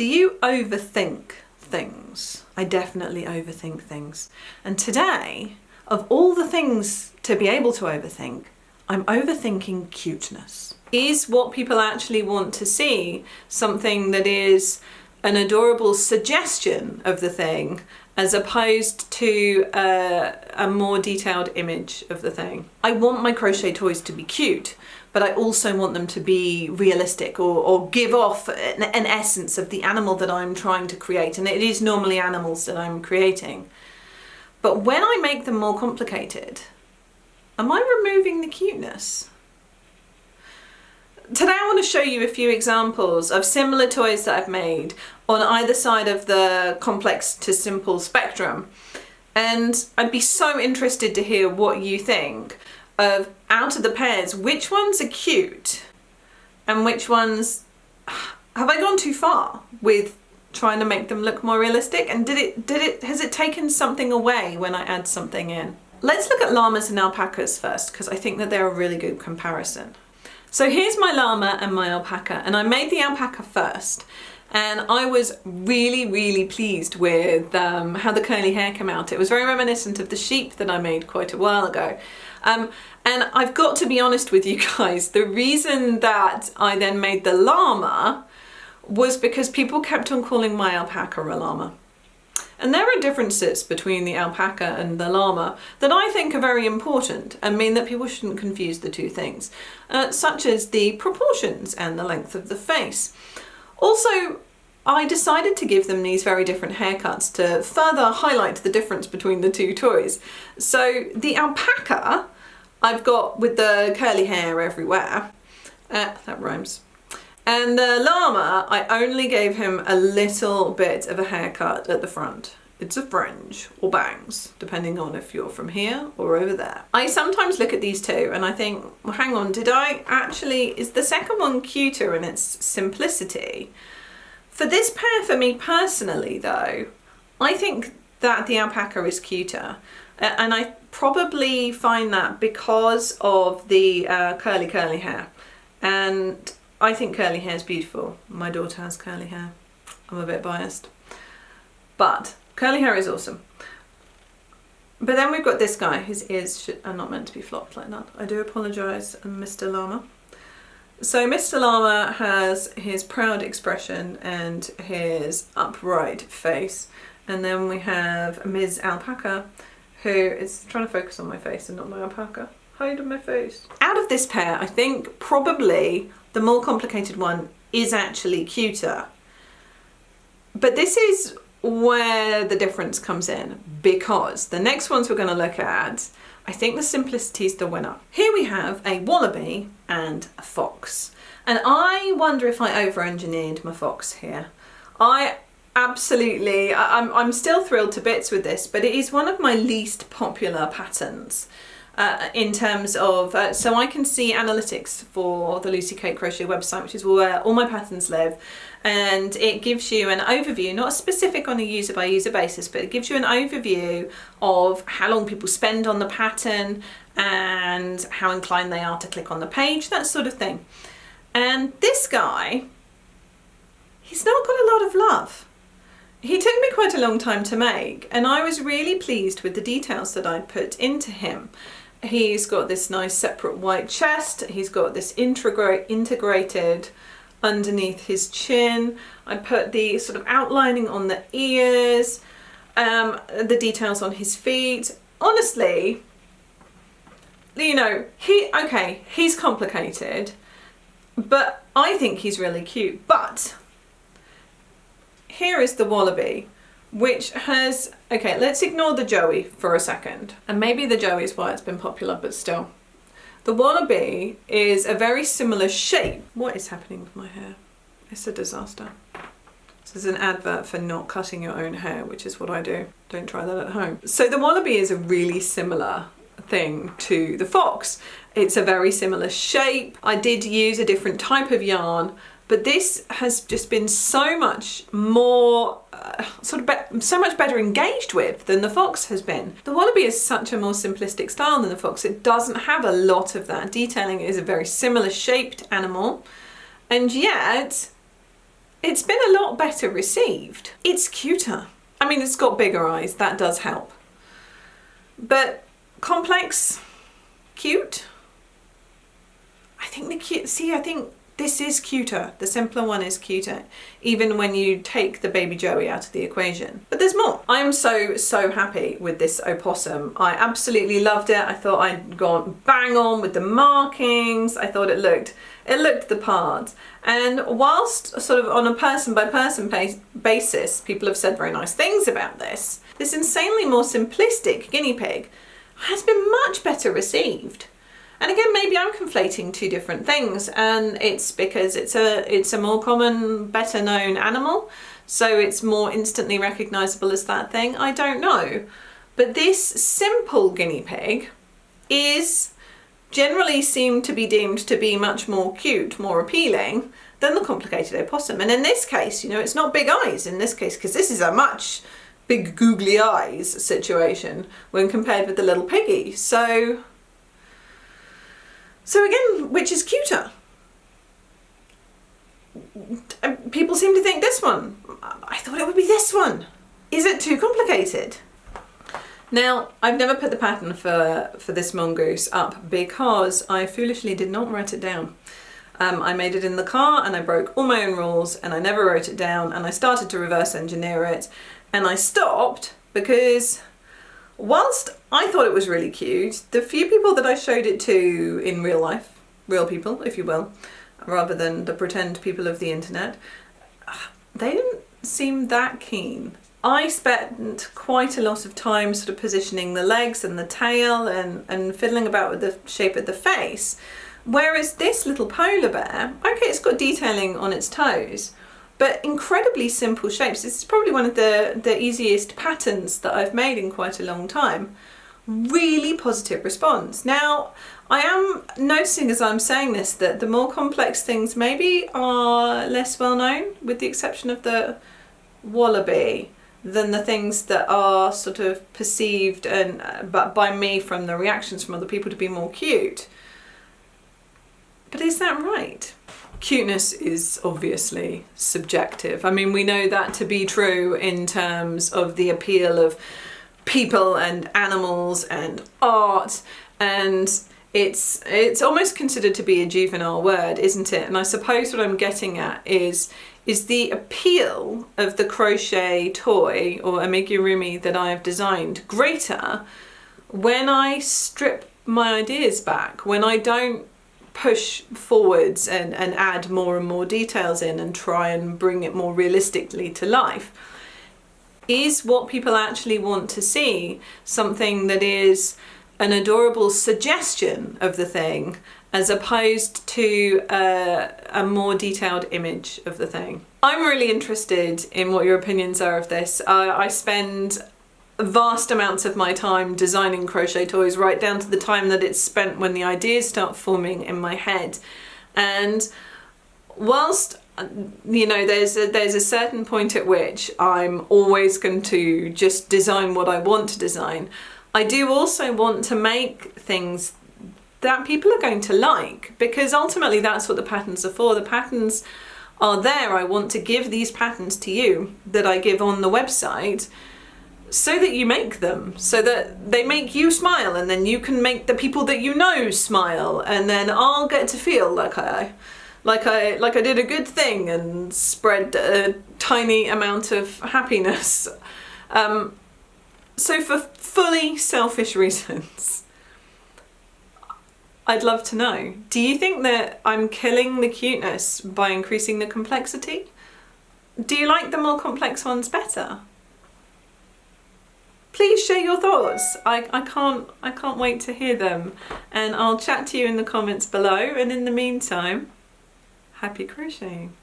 Do you overthink things? I definitely overthink things. And today, of all the things to be able to overthink, I'm overthinking cuteness. Is what people actually want to see something that is an adorable suggestion of the thing as opposed to a more detailed image of the thing? I want my crochet toys to be cute, but I also want them to be realistic or give off an essence of the animal that I'm trying to create. And it is normally animals that I'm creating. But when I make them more complicated, am I removing the cuteness? Today I want to show you a few examples of similar toys that I've made on either side of the complex to simple spectrum. And I'd be so interested to hear what you think of, out of the pairs, which ones are cute and which ones have I gone too far with trying to make them look more realistic, and has it taken something away when I add something in? Let's look at llamas and alpacas first, because I think that they're a really good comparison. So here's my llama and my alpaca, and I made the alpaca first, and I was really pleased with how the curly hair came out. It was very reminiscent of the sheep that I made quite a while ago. And I've got to be honest with you guys, the reason that I then made the llama was because people kept on calling my alpaca a llama. And there are differences between the alpaca and the llama that I think are very important and mean that people shouldn't confuse the two things, such as the proportions and the length of the face. Also, I decided to give them these very different haircuts to further highlight the difference between the two toys. So the alpaca, I've got with the curly hair everywhere. That rhymes. And the llama, I only gave him a little bit of a haircut at the front. It's a fringe or bangs, depending on if you're from here or over there. I sometimes look at these two and I think, well, hang on, is the second one cuter in its simplicity? For this pair, for me personally though, I think that the alpaca is cuter. And I probably find that because of the curly hair. And I think curly hair is beautiful. My daughter has curly hair. I'm a bit biased. But curly hair is awesome. But then we've got this guy. His ears are not meant to be flopped like that. I do apologise, Mr. Llama. So Mr. Llama has his proud expression and his upright face. And then we have Ms. Alpaca, who is trying to focus on my face and not my alpaca. Hide my face. Out of this pair, I think probably the more complicated one is actually cuter. But this is where the difference comes in, because the next ones we're going to look at, I think the simplicity is the winner. Here we have a wallaby and a fox. And I wonder if I over-engineered my fox here. I'm still thrilled to bits with this, but it is one of my least popular patterns. In terms of, so I can see analytics for the Lucy Kate Crochet website, which is where all my patterns live, and it gives you an overview, not specific on a user by user basis, but it gives you an overview of how long people spend on the pattern and how inclined they are to click on the page, that sort of thing. And this guy, he's not got a lot of love. He took me quite a long time to make, and I was really pleased with the details that I'd put into him. He's got this nice separate white chest, he's got this integrated underneath his chin. I put the sort of outlining on the ears, the details on his feet. Honestly, you know, he's complicated, but I think he's really cute. But here is the wallaby, which has, okay, let's ignore the joey for a second. And maybe the joey is why it's been popular, but still. The wallaby is a very similar shape. What is happening with my hair? It's a disaster. This is an advert for not cutting your own hair, which is what I do. Don't try that at home. So the wallaby is a really similar thing to the fox. It's a very similar shape. I did use a different type of yarn, but this has just been so much more, so much better engaged with than the fox has been. The wallaby is such a more simplistic style than the fox. It doesn't have a lot of that detailing. It is a very similar shaped animal, and yet it's been a lot better received. It's cuter. I mean, it's got bigger eyes, that does help. But complex, cute. I think I think this is cuter. The simpler one is cuter, even when you take the baby Joey out of the equation. But there's more. I'm so happy with this opossum. I absolutely loved it. I thought I'd gone bang on with the markings. I thought it looked the part. And whilst sort of on a person by person basis, people have said very nice things about this insanely more simplistic guinea pig has been much better received. And again, maybe I'm conflating two different things, and it's because it's a more common, better known animal, so it's more instantly recognizable as that thing. I don't know. But this simple guinea pig is generally seemed to be deemed to be much more cute, more appealing than the complicated opossum. And in this case, you know, it's not big eyes in this case, because this is a much big googly eyes situation when compared with the little piggy. So again, which is cuter? People seem to think this one. I thought it would be this one. Is it too complicated? Now, I've never put the pattern for this mongoose up because I foolishly did not write it down. I made it in the car and I broke all my own rules and I never wrote it down, and I started to reverse engineer it, and I stopped because whilst I thought it was really cute, the few people that I showed it to in real life, real people if you will, rather than the pretend people of the internet, they didn't seem that keen. I spent quite a lot of time sort of positioning the legs and the tail and fiddling about with the shape of the face, whereas this little polar bear, okay, it's got detailing on its toes, but incredibly simple shapes. This is probably one of the easiest patterns that I've made in quite a long time. Really positive response. Now, I am noticing as I'm saying this that the more complex things maybe are less well known, with the exception of the wallaby, than the things that are sort of perceived but by me from the reactions from other people to be more cute. But is that right? Cuteness is obviously subjective. I mean, we know that to be true in terms of the appeal of people and animals and art, and it's almost considered to be a juvenile word, isn't it? And I suppose what I'm getting at is the appeal of the crochet toy or amigurumi that I have designed greater when I strip my ideas back, when I don't push forwards and add more and more details in and try and bring it more realistically to life? Is what people actually want to see something that is an adorable suggestion of the thing as opposed to a more detailed image of the thing? I'm really interested in what your opinions are of this. I spend vast amounts of my time designing crochet toys, right down to the time that it's spent when the ideas start forming in my head. And whilst, you know, there's a certain point at which I'm always going to just design what I want to design, I do also want to make things that people are going to like, because ultimately that's what the patterns are for. The patterns are there. I want to give these patterns to you that I give on the website so that you make them, so that they make you smile, and then you can make the people that you know smile, and then I'll get to feel like I did a good thing and spread a tiny amount of happiness. So for fully selfish reasons, I'd love to know, do you think that I'm killing the cuteness by increasing the complexity? Do you like the more complex ones better? Please share your thoughts. I can't wait to hear them, and I'll chat to you in the comments below, and in the meantime, happy crocheting.